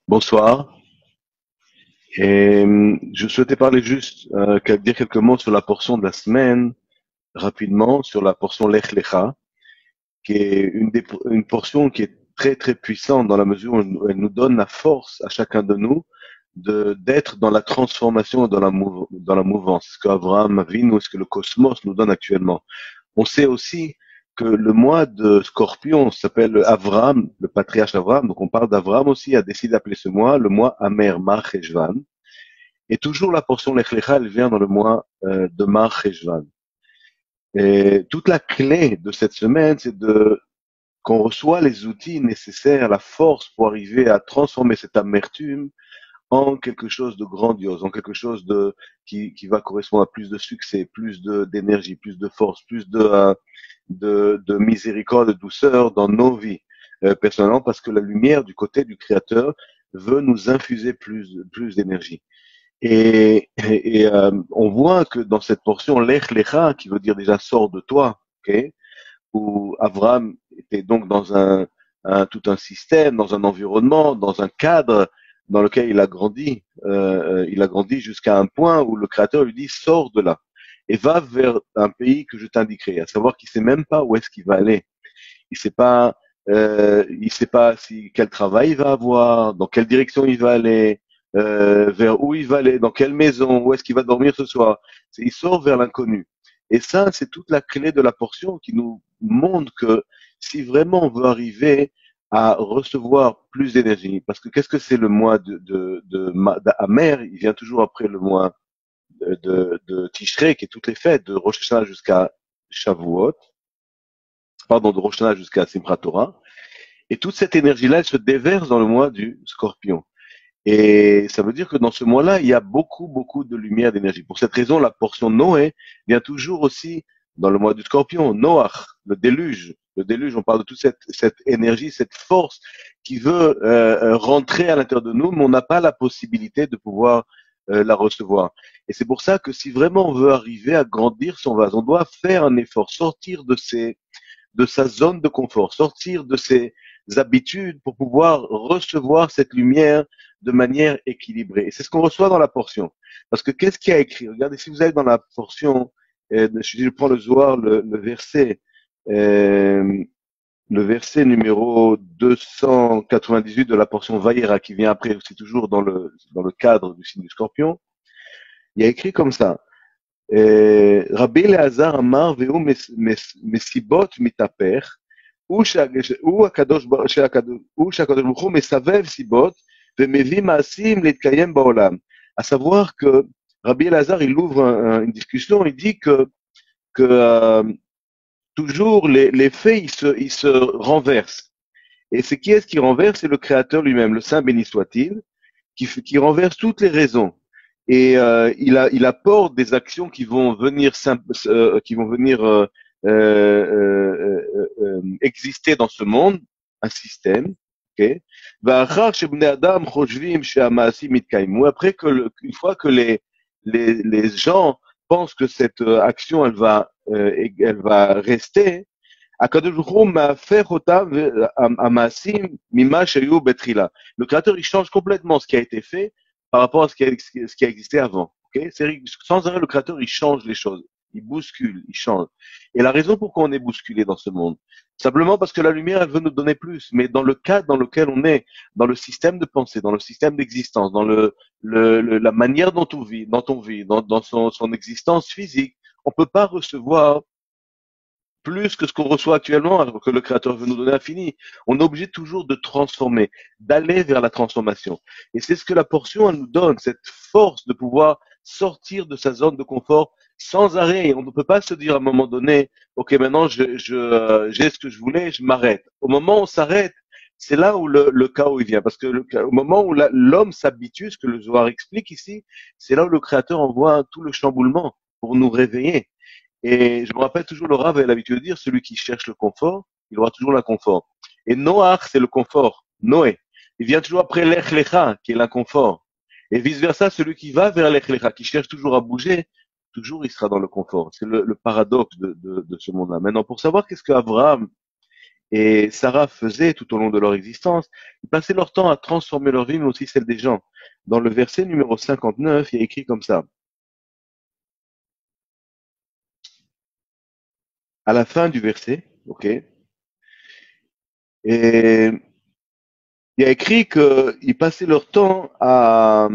Bonsoir. Je souhaitais parler juste, dire quelques mots sur la portion de la semaine, rapidement, sur la portion Lech Lecha, qui est une portion qui est très très puissante dans la mesure où elle nous donne la force à chacun de nous d'être dans la transformation, dans la mouvance. Ce qu'Abraham Avinu, ce que le cosmos nous donne actuellement. On sait aussi que le mois de Scorpion s'appelle Avram, le patriarche Avram, donc on parle d'Avram aussi, a décidé d'appeler ce mois le mois Amer, Mar Cheshvan. Et toujours la portion Lech Lecha, elle vient dans le mois de Mar Cheshvan. Et toute la clé de cette semaine, c'est de qu'on reçoit les outils nécessaires, la force pour arriver à transformer cette amertume en quelque chose de grandiose, en quelque chose qui va correspondre à plus de succès, d'énergie, plus de force, plus de miséricorde, de douceur dans nos vies, personnellement, parce que la lumière du côté du Créateur veut nous infuser plus d'énergie. On voit que dans cette portion Lech Lecha, qui veut dire déjà sors de toi, ok, où Abraham était donc dans tout un système, dans un environnement, dans un cadre dans lequel il a grandi jusqu'à un point où le Créateur lui dit sors de là et va vers un pays que je t'indiquerai, à savoir qu'il sait même pas où est-ce qu'il va aller. Il sait pas si quel travail il va avoir, dans quelle direction il va aller, vers où il va aller, dans quelle maison, où est-ce qu'il va dormir ce soir. Il sort vers l'inconnu. Et ça, c'est toute la clé de la portion qui nous montre que si vraiment on veut arriver à recevoir plus d'énergie, parce que qu'est-ce que c'est le mois d'Amer? Il vient toujours après le mois de Tishrei, qui est toutes les fêtes, de Rosh Hashanah jusqu'à Shavuot, pardon, de Rosh Hashanah jusqu'à Simchat Torah. Et toute cette énergie-là, elle se déverse dans le mois du Scorpion. Et ça veut dire que dans ce mois-là, il y a beaucoup de lumière, d'énergie. Pour cette raison, la portion Noé vient toujours aussi dans le mois du Scorpion. Noach, le déluge. Le déluge, on parle de toute cette énergie, cette force qui veut rentrer à l'intérieur de nous, mais on n'a pas la possibilité de pouvoir la recevoir. Et c'est pour ça que si vraiment on veut arriver à grandir son vase, on doit faire un effort, sortir de sa zone de confort, sortir de ses habitudes pour pouvoir recevoir cette lumière de manière équilibrée. Et c'est ce qu'on reçoit dans la portion. Parce que qu'est-ce qu'il y a écrit? Regardez, si vous allez dans la portion, je prends le Zohar, euh, le verset numéro 298 de la portion Vaïra, qui vient après, c'est toujours dans le cadre du signe du Scorpion. Il y a écrit comme ça. רבי אלעזר אמר והוא מסיבות מתהפך, הוא שהקדוש ברוך הוא מסבב סיבות ומביא מעשים להתקיים בעולם. À savoir que Rabbi Elazar, il ouvre une discussion, il dit que toujours les faits, ils se renversent. Et c'est qui est-ce qui renverse? C'est le Créateur lui-même, le Saint béni soit-il, qui renverse toutes les raisons. Et il apporte des actions qui vont venir exister dans ce monde, un système. Okay? Après une fois que les gens pensent que cette action elle va rester, הקדוש ברוך הוא מהפך אותם המעשים ממה שהיו בתחילה. Le créateur, il change complètement ce qui a été fait par rapport à ce qui a existé avant. Okay? Sans arrêt, le créateur, il change les choses. Il bouscule, il change. Et la raison pourquoi on est bousculé dans ce monde, simplement parce que la lumière, elle veut nous donner plus. Mais dans le cadre dans lequel on est, dans le système de pensée, dans le système d'existence, dans la manière dont on vit, dans son existence physique, on peut pas recevoir plus que ce qu'on reçoit actuellement, alors que le Créateur veut nous donner l'infini. On est obligé toujours de transformer, d'aller vers la transformation. Et c'est ce que la portion elle nous donne, cette force de pouvoir sortir de sa zone de confort sans arrêt. On ne peut pas se dire à un moment donné, ok, maintenant j'ai ce que je voulais, je m'arrête. Au moment où on s'arrête, c'est là où le chaos il vient, parce que au moment où l'homme s'habitue, ce que le Zohar explique ici, c'est là où le Créateur envoie tout le chamboulement pour nous réveiller. Et je me rappelle toujours, le Rav avait l'habitude de dire, celui qui cherche le confort, il aura toujours l'inconfort. Et Noach, c'est le confort. Noé. Il vient toujours après l'Ech Lecha, qui est l'inconfort. Et vice versa, celui qui va vers l'Ech Lecha, qui cherche toujours à bouger, toujours il sera dans le confort. C'est le paradoxe de ce monde-là. Maintenant, pour savoir qu'est-ce qu'Abraham et Sarah faisaient tout au long de leur existence, ils passaient leur temps à transformer leur vie, mais aussi celle des gens. Dans le verset numéro 59, il y a écrit comme ça. À la fin du verset, ok, et il y a écrit qu'ils passaient leur temps à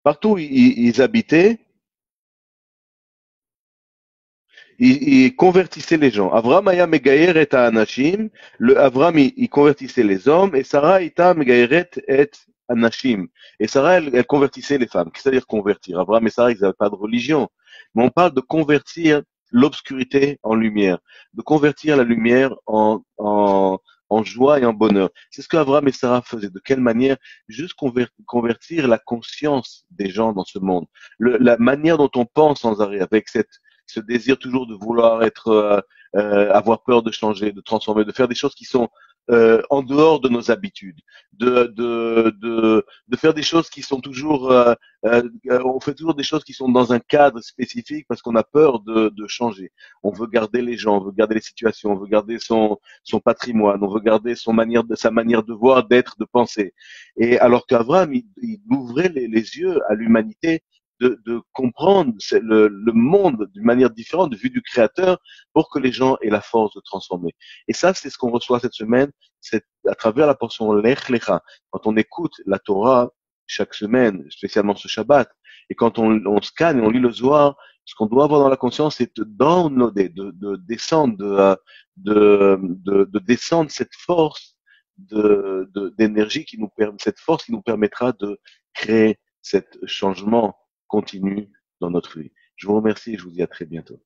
partout où ils habitaient, il convertissait les gens. Avram aya megayer et anashim. Le Avram, il convertissait les hommes, et Sarah ita megayeret et anashim. Et Sarah, elle convertissait les femmes. Qu'est-ce que ça veut dire convertir? Avram et Sarah, ils n'avaient pas de religion. Mais on parle de convertir l'obscurité en lumière, de convertir la lumière en joie et en bonheur. C'est ce que Avram et Sarah faisaient. De quelle manière? Juste convertir la conscience des gens dans ce monde. La manière dont on pense sans arrêt, avec ce désir toujours de vouloir avoir peur de changer, de transformer, de faire des choses qui sont en dehors de nos habitudes, de faire des choses qui sont toujours, on fait toujours des choses qui sont dans un cadre spécifique parce qu'on a peur de changer. On veut garder les gens, on veut garder les situations, on veut garder son patrimoine, on veut garder sa manière de voir, d'être, de penser. Et alors qu'Abraham, il ouvrait les yeux à l'humanité de comprendre le monde d'une manière différente, de vue du créateur, pour que les gens aient la force de transformer. Et ça, c'est ce qu'on reçoit cette semaine, c'est à travers la portion Lech Lecha. Quand on écoute la Torah chaque semaine, spécialement ce Shabbat, et quand on scanne et on lit le Zohar, ce qu'on doit avoir dans la conscience, c'est de downloader, de descendre, de descendre cette force d'énergie qui nous permet, cette force qui nous permettra de créer cet changement continue dans notre vie. Je vous remercie et je vous dis à très bientôt.